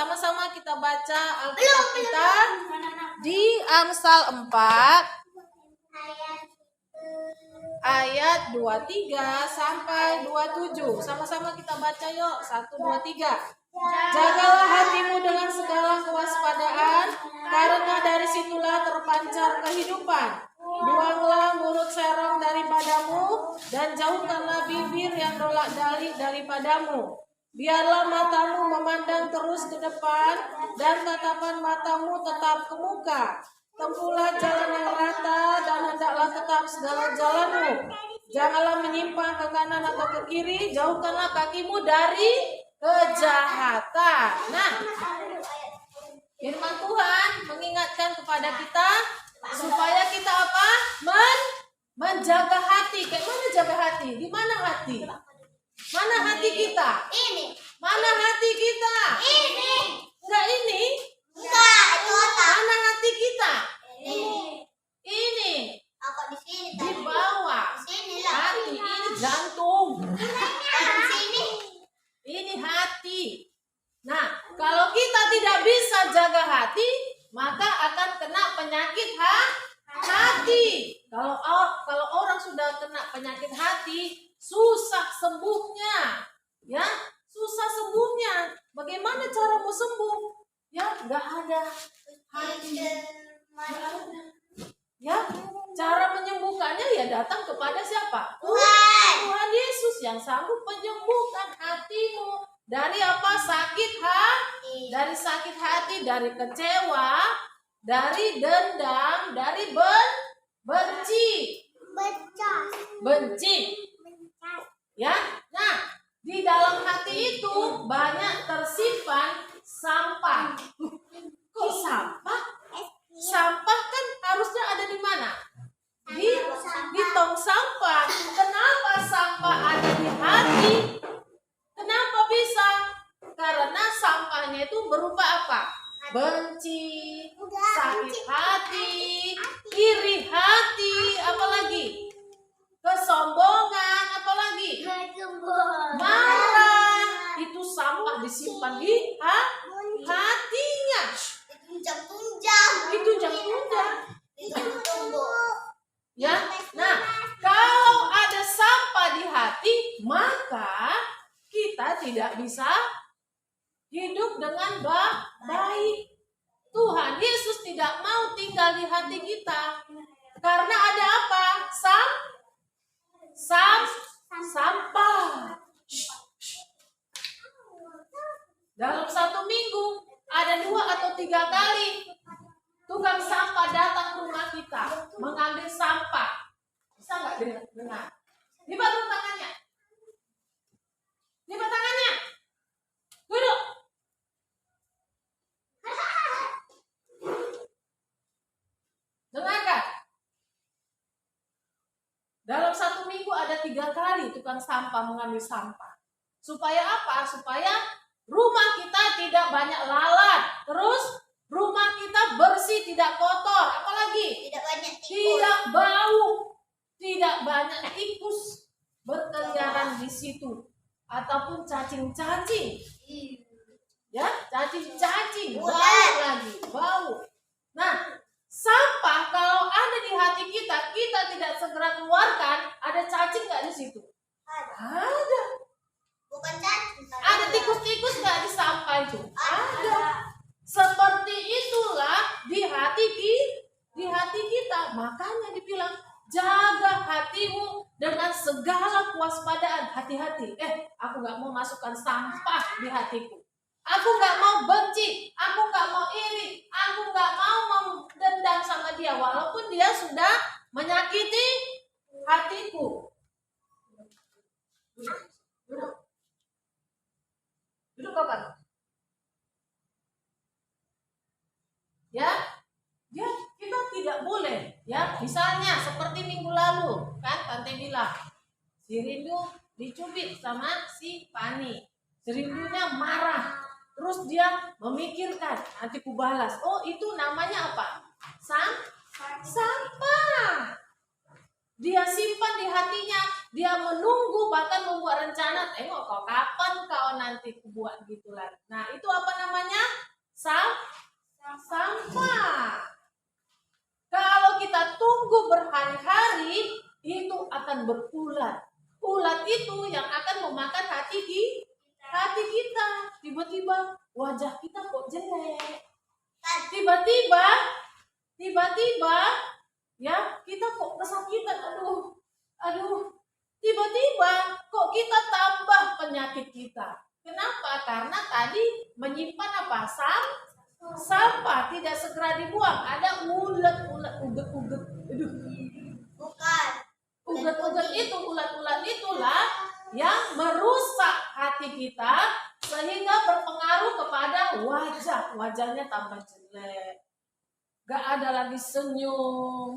sama-sama kita baca Alkitab kita di Amsal 4 ayat 23 sampai 27. Sama-sama kita baca yuk. 1, 2, 3. Jagalah hatimu dengan segala kewaspadaan, karena dari situlah terpancar kehidupan. Buanglah mulut serong daripadamu, dan jauhkanlah bibir yang dolak-dalik daripadamu. Biarlah matamu memandang terus ke depan, dan tatapan matamu tetap ke muka. Tempuhlah jalan yang rata, dan hendaklah tetap segala jalanmu. Janganlah menyimpang ke kanan atau ke kiri, jauhkanlah kakimu dari kejahatan. Nah, firman Tuhan mengingatkan kepada kita supaya kita apa? Menjaga hati. Kayak mana jaga hati? Di mana hati? Mana hati kita? Ini. Mana hati kita? Ini. Enggak ini? Enggak, itu otak. Mana hati kita? Ini. Ini. Di sini Di tadi. bawah. Di sini lah. Hati ini jantung. Di sini. Ini hati. Nah, kalau kita tidak bisa jaga hati, maka akan kena penyakit hati. Kalau orang sudah kena penyakit hati, susah sembuhnya. Ya, susah sembuhnya. Bagaimana cara mau sembuh? Ya, nggak ada hati. Ya, cara menyembuhkannya ya datang kepada siapa? Tuhan Yesus yang sanggup menyembuhkan hatimu dari apa? Sakit hati. Dari sakit hati, dari kecewa, dari dendam, dari benci. Ya, nah di dalam hati itu banyak tersimpan sampah. Kok sampah? Sampah kan harusnya ada di mana? Di tong sampah. Kenapa sampah ada di hati? Kenapa bisa? Karena sampahnya itu berupa apa? Benci, sakit hati, iri hati, apalagi? Kesombongan, apalagi? Marah. Itu sampah disimpan di hatinya. Ditunjang-tunjang. Ya, nah kalau ada sampah di hati, maka kita tidak bisa hidup dengan baik. Tuhan Yesus tidak mau tinggal di hati kita. Karena ada apa? Sampah. Dalam 1 minggu ada 2 atau 3 kali tukang sampah datang ke rumah kita mengambil sampah. Bisa nggak dengar? Lipat tangannya. Lipat tangannya. Duduk. Dengarkan. Dalam 1 minggu ada 3 kali tukang sampah mengambil sampah. Supaya apa? Supaya rumah kita tidak banyak lalat. Terus rumah kita bersih, tidak kotor. Apalagi? Tidak banyak tikus. Tidak bau. Tidak banyak tikus berkeliaran di situ. Ataupun cacing-cacing. Ya, cacing-cacing. Bau lagi. Bau. Nah, sampah kalau ada di hati kita, kita tidak segera keluarkan, ada cacing nggak di situ? Ada. Bukan cacing. Ada tikus-tikus nggak di sampah itu? Ada. Seperti itulah di hati kita. Makanya dibilang jaga hatimu dengan segala kewaspadaan. Hati-hati. Aku nggak mau masukkan sampah di hatiku. Aku nggak mau benci. Aku nggak mau iri. Aku nggak mau dendam sama dia, walaupun dia sudah menyakiti hatiku. Duduk kapan? Ya, kita tidak boleh. Ya, misalnya seperti minggu lalu, kan Tante bilang, si Rindu dicubit sama si Pani. Si Rindunya marah. Terus dia memikirkan, nanti ku balas. Oh, itu namanya apa? Sampah. Dia simpan di hatinya. Dia menunggu, bahkan membuat rencana. Tengok kau kapan kau nanti buat gitu lagi. Nah, itu apa namanya? Sampah. Kalau kita tunggu berhari-hari, itu akan berulat. Ulat itu yang akan memakan hati kita. Tiba-tiba wajah kita kok jelek. Tiba-tiba ya kita kok kesakitan. Aduh. Tiba-tiba kok kita tambah penyakit kita. Kenapa? Karena tadi menyimpan apa? Sampah tidak segera dibuang. Ada ulet-ulet, uget-uget. Bukan. Uget-uget itu, ulat-ulat itulah yang merusak hati kita sehingga berpengaruh kepada wajah. Wajahnya tambah jelek. Gak ada lagi senyum.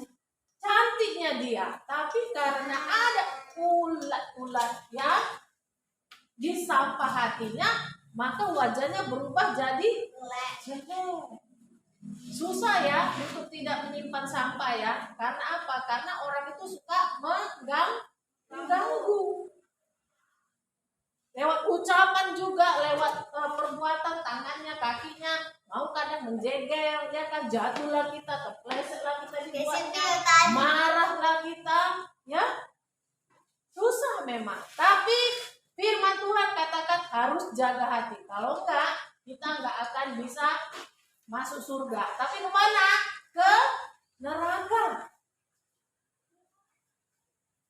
Cantiknya dia, tapi karena ada ulat-ulat yang di sampah hatinya, maka wajahnya berubah jadi jelek. Susah ya untuk tidak menyimpan sampah ya. Karena apa? Karena orang itu suka mengganggu. Lewat ucapan juga, lewat perbuatan tangannya, kakinya, mau kadang menjegal, ya kan, jatuhlah kita, terplesetlah kita dibuatnya, marahlah kita, ya. Susah memang. Tapi firman Tuhan katakan harus jaga hati. Kalau enggak, kita enggak akan bisa masuk surga. Tapi kemana? Ke neraka.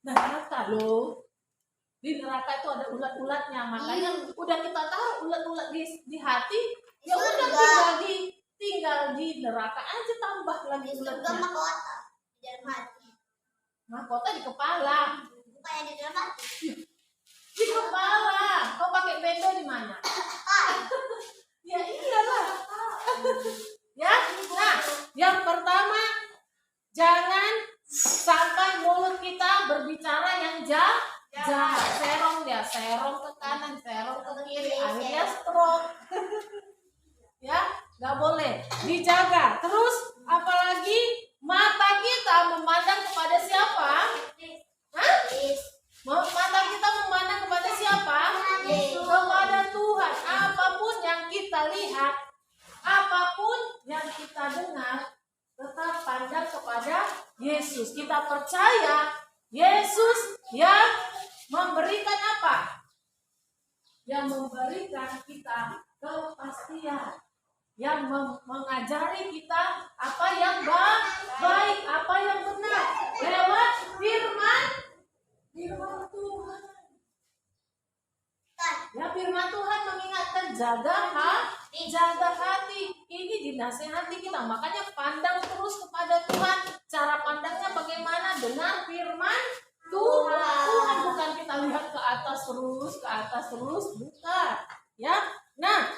Neraka loh. Di neraka itu ada ulat-ulatnya. Makanya udah kita tahu ulat-ulat di hati, ya udah tinggal di neraka aja, tambah lagi ulatnya. Mahkota di dalam hati. Mahkota di kepala. Bukan di dalam hati. Di kepala. Kau pakai bendo di mana? Ya iyalah. Ya. Nah, yang pertama, jangan sampai mulut kita berbicara yang jahat. Serong ke kanan, serong ke kiri, akhirnya stroke. Ya, nggak boleh, dijaga. Terus apalagi mata kita memandang kepada siapa? Hah? Mata kita memandang kepada siapa? Kepada Tuhan. Apapun yang kita lihat, apapun yang kita dengar, tetap pandang kepada Yesus. Kita percaya Yesus yang memberikan apa? Yang memberikan kita kepastian, yang mengajari kita apa yang baik, apa yang benar lewat firman Tuhan. Ya, firman Tuhan mengingatkan jaga hati. Ini dinasihati kita. Makanya pandang terus kepada Tuhan. Cara pandangnya bagaimana? Dengar firman Tuhan, bukan kita lihat ke atas terus, bukan. Ya, nah,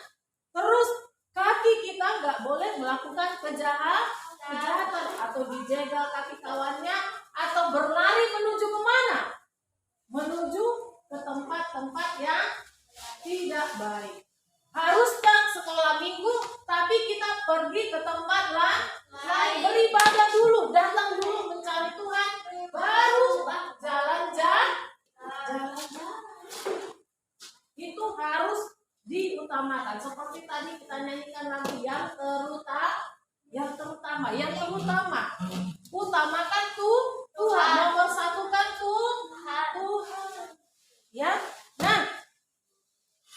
terus kaki kita nggak boleh melakukan kejahatan atau dijegal kaki kawannya atau berlari menuju kemana? Menuju ke tempat-tempat yang tidak baik. Haruskah sekolah minggu, tapi kita pergi ke tempat lain, beribadah dulu, datang dulu mencari Tuhan, baru jalan-jalan. Itu harus diutamakan. Seperti tadi kita nyanyikan lagu yang terutama. Utamakan Tuhan, nomor satukan Tuhan. Ya, nah,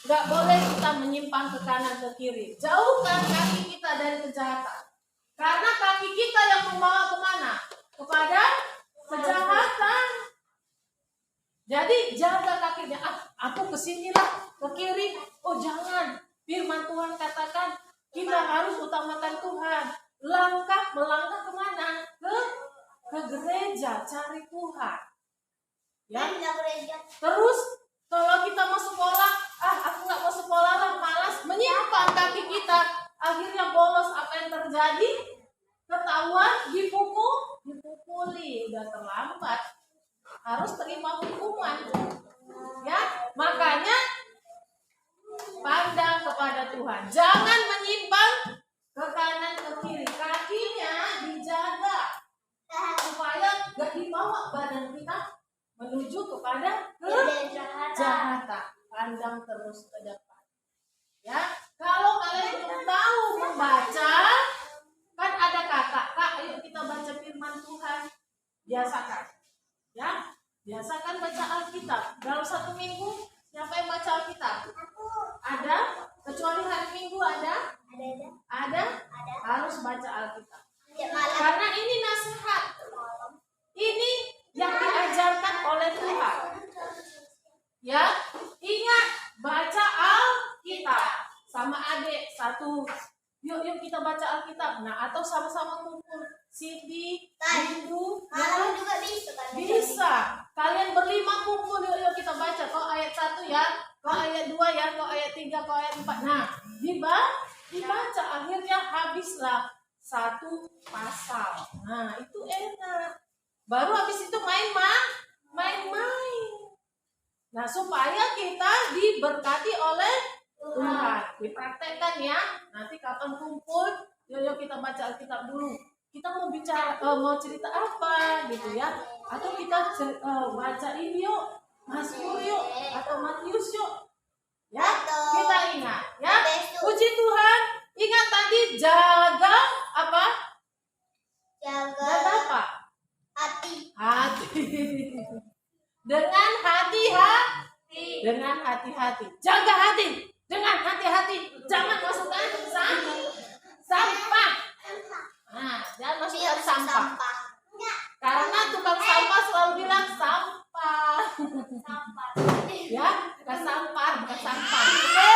nggak boleh kita menyimpang ke kanan ke kiri. Jauhkan kaki kita dari kejahatan. Karena kaki kita yang membawa kemana? Kepada kejahatan. Jadi jaga kakinya. Aku kesinilah ke kiri. Oh jangan. Firman Tuhan katakan kita harus utamakan Tuhan. Melangkah kemana? Ke gereja, cari Tuhan. Ya. Terus kalau kita mau sekolah, aku nggak mau sekolah lah, malas, menyimpang kaki kita, akhirnya bolos. Apa yang terjadi? Ketahuan, dipukuli, udah terlambat, harus terima hukuman. Ya, makanya pandang kepada Tuhan, jangan menyimpang ke kanan ke kiri, kakinya dijaga supaya gak dibawa badan kita menuju kepada pada kejahatan. Pandang terus ke depan. Ya, kalau kalian belum tahu membaca, kan ada kakak, Kak, ayo kita baca firman Tuhan. Biasakan. Ya, biasakan baca Alkitab. Dalam 1 minggu, siapa yang baca Alkitab? Ada? Kecuali hari Minggu ada? Ada? Harus baca Alkitab. Karena ini nasihat. Ini yang diajarkan oleh Tuhan. Ya, ingat baca Alkitab sama adik satu. Yuk kita baca Alkitab. Nah, atau sama-sama kumpul. Cindy, Minggu, Malam juga bisa kan? bisa. Kalian berlima kumpul, yuk kita baca. Kau ayat 1 ya, kau ayat 2 ya, kau ayat 3, kau ayat 4. Nah, dibaca akhirnya habislah 1 pasal. Nah, itu enak. Baru habis itu main-main. Nah, supaya kita diberkati oleh Tuhan. Dipraktekkan ya. Nanti kapan kumpul, yuk kita baca Alkitab dulu. Kita mau bicara, mau cerita apa gitu ya? Atau kita baca ini yuk, Mazmur yuk, atau Matius yuk. Ya, kita ingat ya. Puji Tuhan. Ingat tadi jaga apa? Jaga Jaga apa? hati. Dengan hati-hati. Jaga hati dengan hati-hati. Jangan masukkan sampah. Nah, jangan masukkan sampah. Karena tukang sampah selalu bilang sampah. Ya, bukan sampah, bukan sampah. Oke?